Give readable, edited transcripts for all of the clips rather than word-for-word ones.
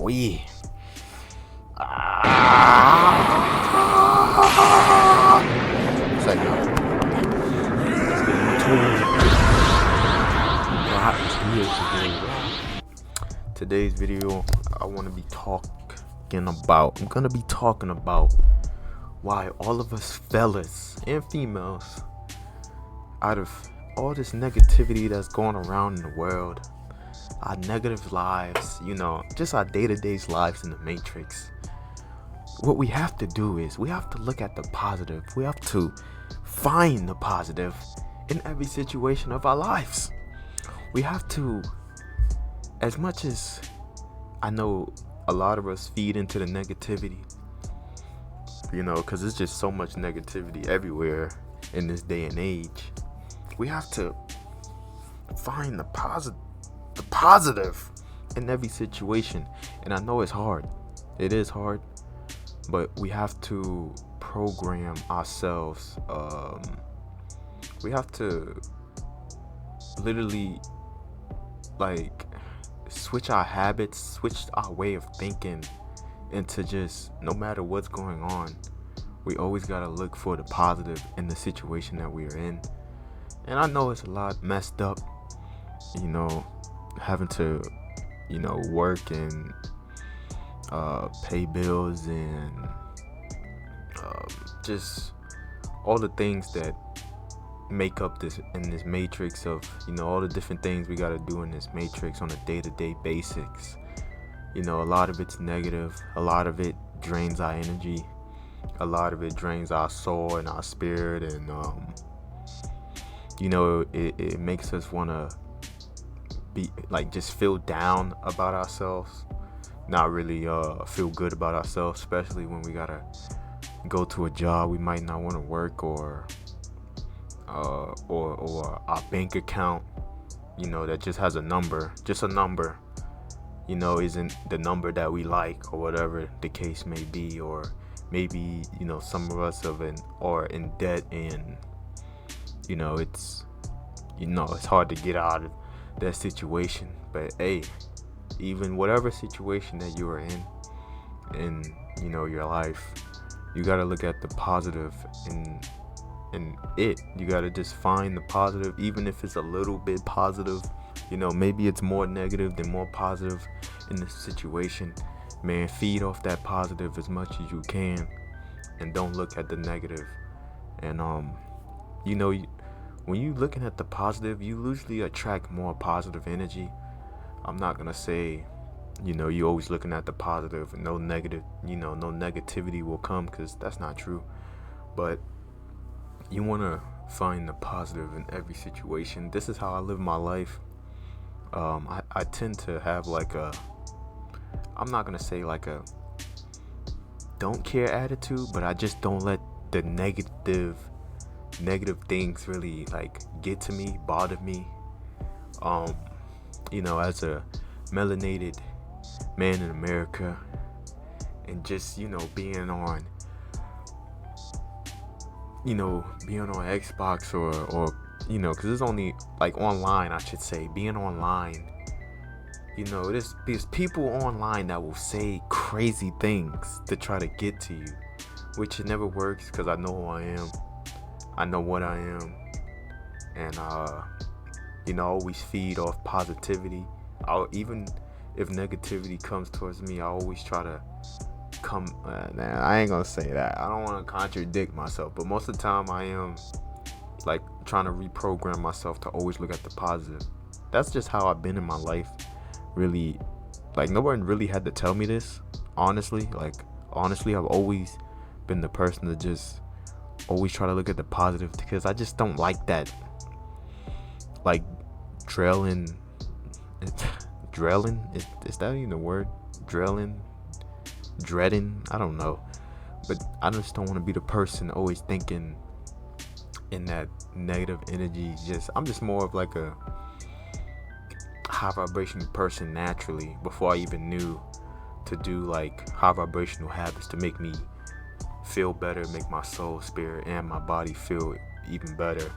we? It's like, today's video, I'm gonna be talking about why all of us fellas and females, out of all this negativity that's going around in the world, our negative lives, just our day-to-day lives in the matrix, what we have to do is we have to look at the positive. We have to find the positive in every situation of our lives. We have to, as much as I know a lot of us feed into the negativity, because there's just so much negativity everywhere in this day and age. We have to find the positive in every situation. And I know it's hard. It is hard. But we have to program ourselves. We have to literally switch our habits, switch our way of thinking into just, no matter what's going on, we always got to look for the positive in the situation that we're in. And I know it's a lot messed up, having to, work and pay bills and just all the things that make up this matrix of, all the different things we got to do in this matrix on a day-to-day basics. A lot of it's negative, a lot of it drains our energy, a lot of it drains our soul and our spirit, and it makes us want to be just feel down about ourselves, not really feel good about ourselves, especially when we gotta go to a job we might not want to work, or our bank account, that just has a number, isn't the number that we like, or whatever the case may be. Or maybe some of us are in debt, and it's it's hard to get out of that situation. But hey, even whatever situation that you are in your life, you got to look at the positive in it. You got to just find the positive, even if it's a little bit positive. Maybe it's more negative than more positive in the situation. Man, feed off that positive as much as you can, and don't look at the negative. And when you looking at the positive, you usually attract more positive energy. I'm not gonna say you always looking at the positive and no negative, no negativity will come, because that's not true. But you want to find the positive in every situation. This is how I live my life. I tend to have I'm not gonna say a don't care attitude, but I just don't let the negative things really get to me, bother me. As a melanated man in America, and just being on Xbox, or because it's only online, I should say, being online, there's people online that will say crazy things to try to get to you, which it never works, because I know who I am, I know what I am, and I always feed off positivity. Even if negativity comes towards me, I always try to I ain't gonna say that, I don't want to contradict myself, but most of the time I am trying to reprogram myself to always look at the positive. That's just how I've been in my life, really. No one really had to tell me this, honestly. I've always been the person to just always try to look at the positive, because I just don't like that dreading. Is that even a word? Dreading, I don't know, but I just don't want to be the person always thinking in that negative energy. I'm just more of a high vibrational person naturally, before I even knew to do high vibrational habits to make me feel better, make my soul, spirit, and my body feel even better.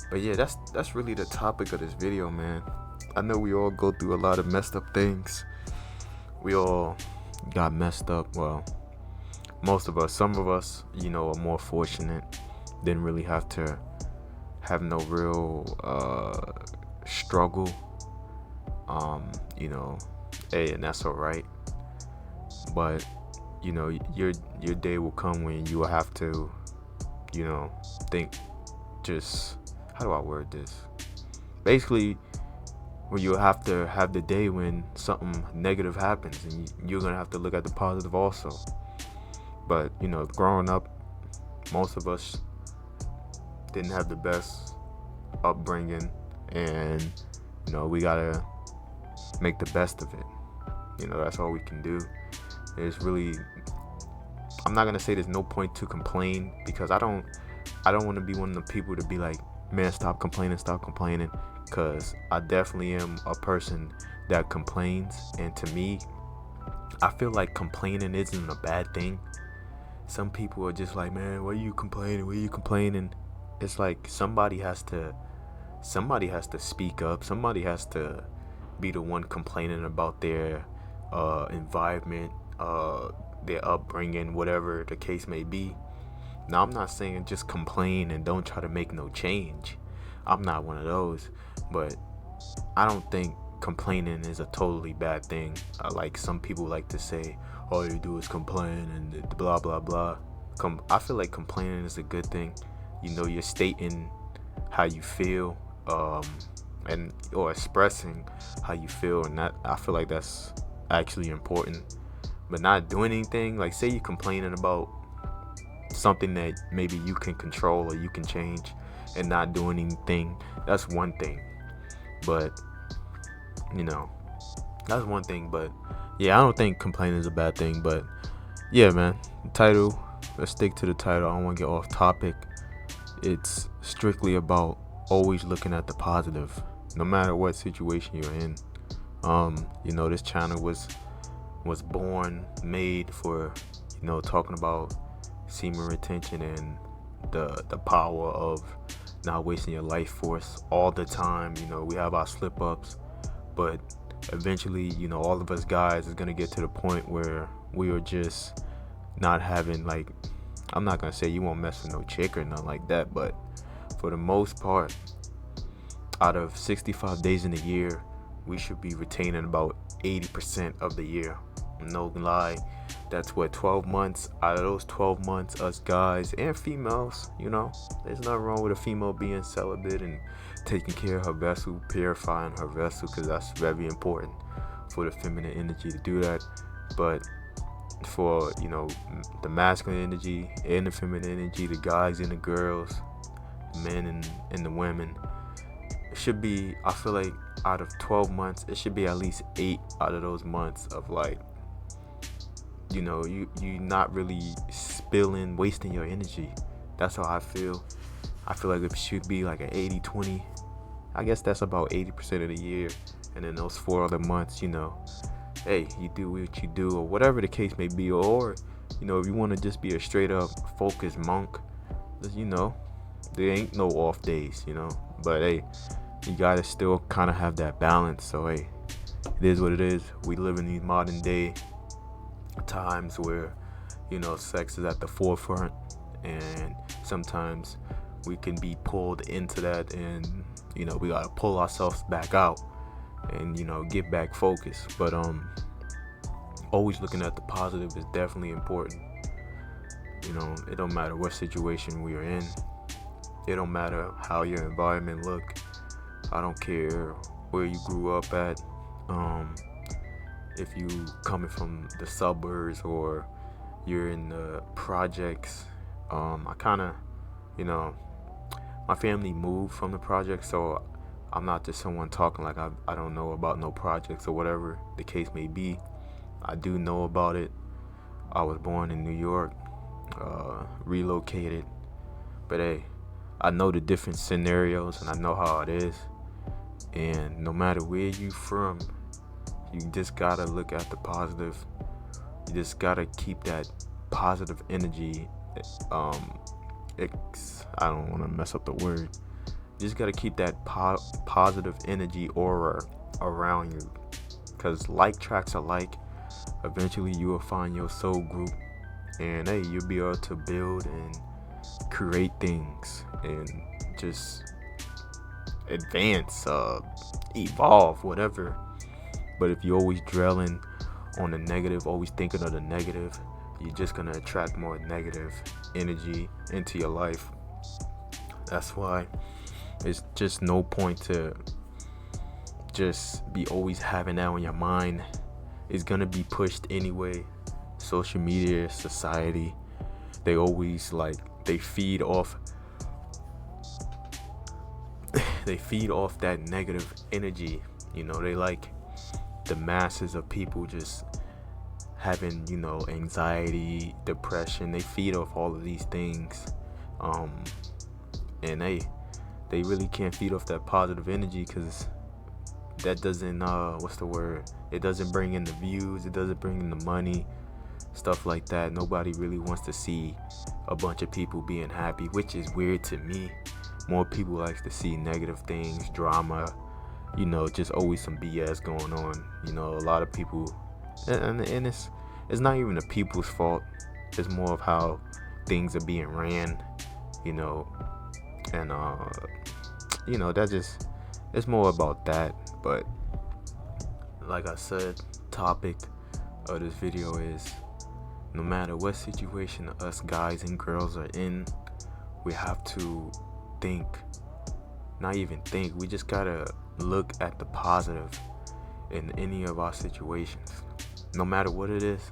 But yeah, that's really the topic of this video, man. I know we all go through a lot of messed up things, we all got messed up. Well, most of us, some of us, are more fortunate, didn't really have to have no real struggle. You know, hey, and that's all right. But your day will come when you will have to, think. Just how do I word this? Basically, when you have to have the day when something negative happens, and you're gonna have to look at the positive also. But growing up, most of us didn't have the best upbringing, and we gotta make the best of it. That's all we can do. There's really, I'm not gonna say there's no point to complain, because I don't want to be one of the people to be like, man, stop complaining, because I definitely am a person that complains, and to me, I feel like complaining isn't a bad thing. Some people are just like, man, why are you complaining? It's like somebody has to speak up. Somebody has to be the one complaining about their environment, their upbringing, whatever the case may be. Now, I'm not saying just complain and don't try to make no change. I'm not one of those. But I don't think complaining is a totally bad thing. Like some people like to say, all you do is complain and blah, blah, blah. I feel like complaining is a good thing. You're stating how you feel, or expressing how you feel. And that, I feel like that's actually important. But not doing anything, like say you're complaining about something that maybe you can control or you can change, and not doing anything, that's one thing. But that's one thing. But yeah, I don't think complaining is a bad thing. But yeah, man, the title, let's stick to the title. I don't want to get off topic. It's strictly about always looking at the positive, no matter what situation you're in. This channel was made for talking about semen retention and the power of not wasting your life force all the time. We have our slip ups, but eventually, all of us guys is gonna get to the point where we are just not having, like, I'm not gonna say you won't mess with no chick or nothing like that, but for the most part, out of 65 days in a year, we should be retaining about 80% of the year. No lie, that's what, 12 months. Out of those 12 months, us guys and females, there's nothing wrong with a female being celibate and taking care of her vessel, purifying her vessel, because that's very important for the feminine energy to do that. But for the masculine energy and the feminine energy, the guys and the girls, the men and the women, it should be, I feel like out of 12 months, it should be at least 8 out of those months of like, you not really wasting your energy. That's how I feel. I feel like it should be like an 80-20. I guess that's about 80% of the year. And then those 4 other months, hey, you do what you do, or whatever the case may be. Or, if you want to just be a straight up focused monk, there ain't no off days, But hey, you gotta still kind of have that balance. So hey, it is what it is. We live in these modern day times where sex is at the forefront, and sometimes we can be pulled into that, and we gotta pull ourselves back out and get back focused. But always looking at the positive is definitely important. It don't matter what situation we are in. It don't matter how your environment look. I don't care where you grew up at. If you coming from the suburbs or you're in the projects. I kind of, my family moved from the projects, so I'm not just someone talking like I don't know about no projects or whatever the case may be. I do know about it. I was born in New York, relocated, but hey, I know the different scenarios and I know how it is. And no matter where you from, you just gotta look at the positive. You just gotta keep that positive energy. I don't want to mess up the word. You just gotta keep that positive energy aura around you, because like tracks are like. Eventually you will find your soul group, and hey, you'll be able to build and create things and just advance, evolve, whatever. But if you're always dwelling on the negative, always thinking of the negative, you're just gonna attract more negative energy into your life. That's why it's just no point to just be always having that on your mind. It's gonna be pushed anyway. Social media, society, they always they feed off that negative energy. They like the masses of people just having, anxiety, depression. They feed off all of these things. And they really can't feed off that positive energy, because that doesn't it doesn't bring in the views, it doesn't bring in the money, stuff like that. Nobody really wants to see a bunch of people being happy, which is weird to me. More people like to see negative things, drama, just always some BS going on. A lot of people, and it's not even the people's fault. It's more of how things are being ran, and that just, it's more about that. But like I said, topic of this video is, no matter what situation us guys and girls are in, we have to think, not even think, we just gotta look at the positive in any of our situations, no matter what it is.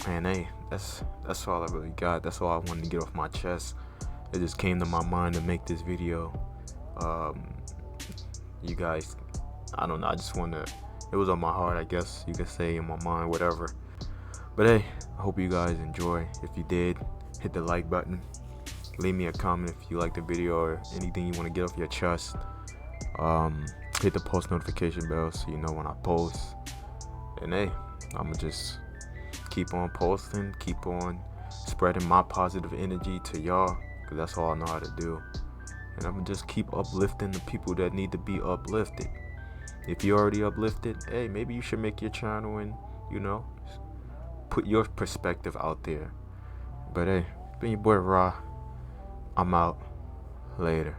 And hey, that's all I really got. That's all I wanted to get off my chest. It just came to my mind to make this video. You guys, I don't know, it was on my heart, I guess you could say, in my mind, whatever. But hey, I hope you guys enjoy. If you did, hit the like button. Leave me a comment if you like the video or anything you want to get off your chest. Hit the post notification bell so you know when I post. And hey, I'ma just keep on posting, keep on spreading my positive energy to y'all, because that's all I know how to do. And I'm gonna just keep uplifting the people that need to be uplifted. If you're already uplifted, hey, maybe you should make your channel and, put your perspective out there. But hey, been your boy Ra. I'm out. Later.